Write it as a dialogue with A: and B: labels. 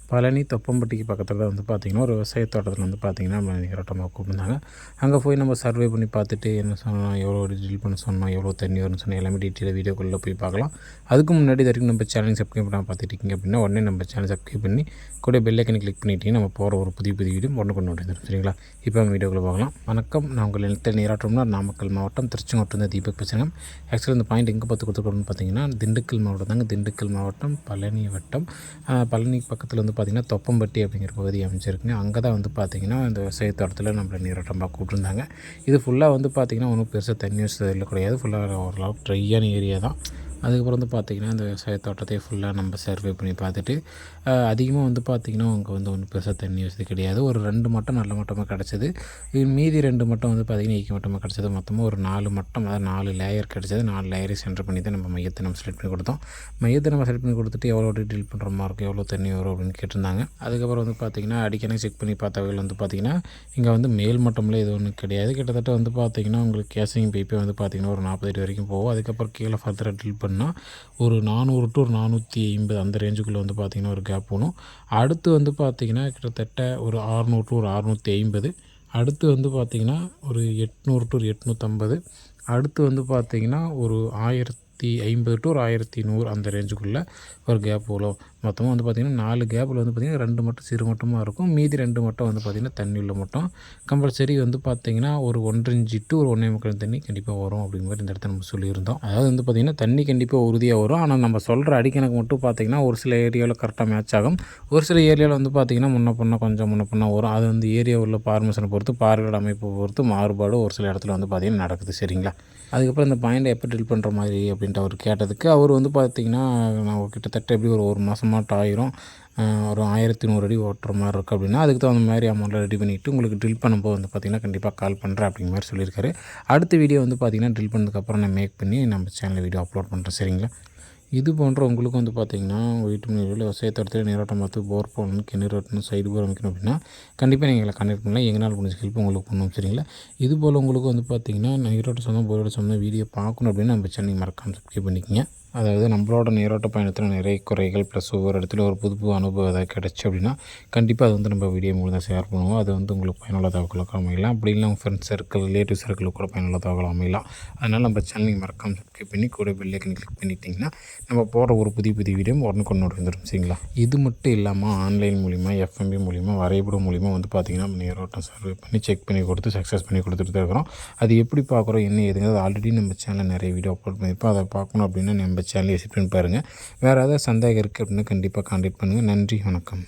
A: பழனி தொப்பம்பட்டிக்கு பக்கத்தில் வந்து பார்த்திங்கன்னா ஒரு விவசாய தோட்டத்தில் வந்து பார்த்திங்கன்னா நம்ம நீரோட்டமாக கூப்பிட்டுருந்தாங்க. அங்கே போய் நம்ம சர்வே பண்ணி பார்த்துட்டு என்ன சொன்னோம், எவ்வளோ ட்ரில் பண்ண சொன்னோம், எவ்வளோ தண்ணி வரும்னு சொன்னோம், எல்லாமே டீட்டெயிலாக வீடியோக்குள்ளே போய் பார்க்கலாம். அதுக்கு முன்னாடி வரைக்கும் நம்ம சேனல் சப்ஸ்கிரைப் பண்ணாமல் பார்த்துட்டு இருக்கீங்க அப்படின்னா உடனே நம்ம சேனல் சப்ஸ்கிரைப் பண்ணி கூட பெல் ஐக்கனை கிளிக் பண்ணிட்டீங்கன்னா நம்ம போகிற ஒரு புதிய வீடியோ கொண்டு வந்துடும். சரிங்களா? இப்போ நம்ம வீடியோக்குள்ளே பார்க்கலாம். வணக்கம், நான் உங்கள் நிலத்தில் நீராட்டம்னா நாமக்கல் மாவட்டம் திருச்செங்கோட்டில் இருந்து தீபக் பேசுகிறேன். ஆக்சுவலாக இந்த பாயிண்ட் எங்கே பார்த்து கொடுத்துருக்கோம்னு பார்த்தீங்கன்னா திண்டுக்கல் மாவட்டம் தாங்க. திண்டுக்கல் மாவட்டம் பழனி வட்டம். பழனி பக்கத்தில் வந்து பார்த்திங்கன்னா தொப்பம்பட்டி அப்படிங்கிற பகுதி அமைச்சிருக்குங்க. அங்கே தான் வந்து பார்த்திங்கன்னா இந்த விவசாய தோட்டத்தில் நம்மளை நீரோட்டமாக கூப்பிட்டுருந்தாங்க. இது ஃபுல்லாக வந்து பார்த்திங்கன்னா ஒன்றும் பெருசாக தண்ணி வசதி கிடையாது. ஃபுல்லாக ஓரளவு ட்ரையான ஏரியா தான். அதுக்கப்புறம் வந்து பார்த்திங்கன்னா இந்த விவசாய தோட்டத்தை ஃபுல்லாக நம்ம சர்வே பண்ணி பார்த்துட்டு அதிகமாக வந்து பார்த்திங்கன்னா அங்கே வந்து ஒன்றும் பெருசாக தண்ணி வசதி கிடையாது. ஒரு 2 மட்டம் நல்ல மட்டமாக கிடச்சிது. மீதி 2 மட்டம் வந்து பார்த்திங்கன்னா ஈக்க மட்டமாக கிடச்சது. மொத்தமாக ஒரு 4 மட்டம், அதாவது 4 லேயர் கிடச்சது. 4 லேயரை சென்டர் பண்ணி தான் நம்ம மையத்தை நம்ம செலக்ட் பண்ணி கொடுத்தோம். மையத்தை நம்ம செலக்ட் பண்ணி கொடுத்துட்டு எவ்வளோ ட்ரில் பண்ணுற மாதிரி இருக்கும், எவ்வளோ தண்ணி வரும் அப்படின்னு கேட்டிருந்தாங்க. அதுக்கப்புறம் வந்து பார்த்திங்கன்னா அடிக்கடி செக் பண்ணி பார்த்தவர்கள் வந்து பார்த்திங்கன்னா இங்கே வந்து மேல் மட்டமில் எதுவும் ஒன்றும் கிடையாது. கிட்டத்தட்ட வந்து பார்த்திங்கன்னா உங்களுக்கு கேசிங் பைப்பே வந்து பார்த்திங்கன்னா ஒரு 40 அடி வரைக்கும் போகும். அதுக்கப்புறம் கீழே ஃபர்தராக ட்ரில் பண்ணால் ஒரு 400 to 450 அந்த ரேஞ்சுக்குள்ளே வந்து பார்த்திங்கன்னா ஒரு கேப் போகணும். அடுத்து வந்து பார்த்திங்கன்னா கிட்டத்தட்ட ஒரு 600 to 650. அடுத்து வந்து பார்த்திங்கன்னா ஒரு 800 to 850. அடுத்து வந்து பார்த்திங்கன்னா ஒரு 1050 to 1100 அந்த ரேஞ்சுக்குள்ளே ஒரு கேப் போகலாம். மொத்தமாக வந்து பார்த்திங்கன்னா 4 கேப்பில் வந்து பார்த்திங்கன்னா 2 மட்டும் சிறு மட்டமாக இருக்கும். மீதி 2 மட்டும் வந்து பார்த்திங்கன்னா தண்ணி உள்ள மட்டும் கம்பல்சரி வந்து பார்த்திங்கன்னா ஒரு 1.5 இன்ச்சு to ஒரு 1.25 தண்ணி கண்டிப்பாக வரும் அப்படிங்கிற மாதிரி இந்த இடத்துல நம்ம சொல்லியிருந்தோம். அதாவது வந்து பார்த்திங்கன்னா தண்ணி கண்டிப்பாக உறுதியாக வரும். ஆனால் நம்ம சொல்கிற அடிக்கணக்கு மட்டும் பார்த்திங்கன்னா ஒரு சில ஏரியாவில் கரெக்டாக மேட்ச் ஆகும். ஒரு சில ஏரியாவில் வந்து பார்த்திங்கன்னா முன்ன பின்ன வரும். அது வந்து ஏரியா உள்ள பார்மேஷனை பொறுத்து, பார்வையோட அமைப்பை பொறுத்து மாறுபாடு ஒரு சில இடத்துல வந்து பார்த்திங்கன்னா நடக்குது. சரிங்களா? அதுக்கப்புறம் இந்த பாயிண்டை எப்போ ட்ரில் பண்ணுற மாதிரி அப்படின்ட்டு அவர் கேட்டதுக்கு அவர் வந்து பார்த்திங்கன்னா நான் கிட்டத்தட்ட எப்படி ஒரு மாதமாட்டம் ஆயிரும், ஒரு 1100 அடி ஓட்டுற மாதிரி இருக்குது அப்படின்னா அதுக்கு தகுந்த மாதிரி அமௌண்ட்டில் ரெடி பண்ணிவிட்டு உங்களுக்கு ட்ரில் பண்ணும்போது வந்து பார்த்திங்கன்னா கண்டிப்பாக கால் பண்ணுறேன் அப்படிங்கிற மாதிரி சொல்லியிருக்காரு. அடுத்த வீடியோ வந்து பார்த்திங்கன்னா ட்ரில் பண்ணதுக்கப்புறம் நான் மேக் பண்ணி நம்ம சேனலில் வீடியோ அப்லோட் பண்ணுறேன். சரிங்களா? இது போன்ற உங்களுக்கு வந்து பார்த்திங்கன்னா உங்கள் வீட்டு முன்னாடி விவசாய தோட்டத்தில் நீரோட்டம் பார்த்து போர் போடணும், கிணறு வெட்டணும், சைடு போர் அமைக்கணும் அப்படின்னா கண்டிப்பாக நீங்கள் எங்களை கனெக்ட் பண்ணலாம். எங்களால் முடிஞ்ச ஹெல்ப் உங்களுக்கு பண்ணணும். சரிங்களா? இது போல் உங்களுக்கு வந்து பார்த்திங்கன்னா நீரோட்ட சொந்தம் போரோட சொந்தம் வீடியோ பார்க்கணும் அப்படின்னு நம்ம சேனல் மறக்காமல் சப்ஸ்கிரைப் பண்ணிக்கோங்க. அதாவது நம்மளோட நீரோட்ட பயணத்தில் நிறைய குறைகள் ப்ளஸ் ஒவ்வொரு இடத்துல ஒரு புது அனுபவம் ஏதாவது கிடச்சி அப்படின்னா கண்டிப்பாக அது வந்து நம்ம வீடியோ மூலம் தான் ஷேர் பண்ணுவோம். அது வந்து உங்களுக்கு பயனுள்ள தகவலுக்கு அமையலாம். அப்படி இல்லை உங்கள் ஃப்ரெண்ட்ஸ் சர்க்கிள், ரிலேட்டிவ் சர்க்கிளுக்கு கூட பயனுள்ள தகவல் அமையலாம். அதனால் நம்ம சேனல் மறக்காமல் சப்ஸ்கிரைப் பண்ணி கூட பெல் ஐக்கன் கிளிக் பண்ணிட்டிங்கன்னா நம்ம போகிற ஒரு புதிய வீடியோ உடனுக்குடன் வந்துடும். சரிங்களா? இது மட்டும் இல்லாமல் ஆன்லைன் மூலிமா, FMB மூலிமா, வரைபடம் மூலிமா வந்து பார்த்திங்கன்னா நம்ம நீரோட்டம் சர்வே பண்ணி செக் பண்ணி கொடுத்து சக்ஸஸ் பண்ணி கொடுத்துட்டு தான் இருக்கிறோம். அது எப்படி பார்க்குறோம், என்ன ஏதுங்கிறது ஆல்ரெடி நம்ம சேனலில் நிறைய வீடியோ அப்லோட் பண்ணியிருப்போம். அதை பார்க்கணும் அப்படின்னா நம்ம சேனலை விசிட் பண்ணி பாருங்கள். வேறு ஏதாவது சந்தேகம் இருக்குது அப்படின்னா கண்டிப்பாக கான்டாக்ட் பண்ணுங்கள். நன்றி, வணக்கம்.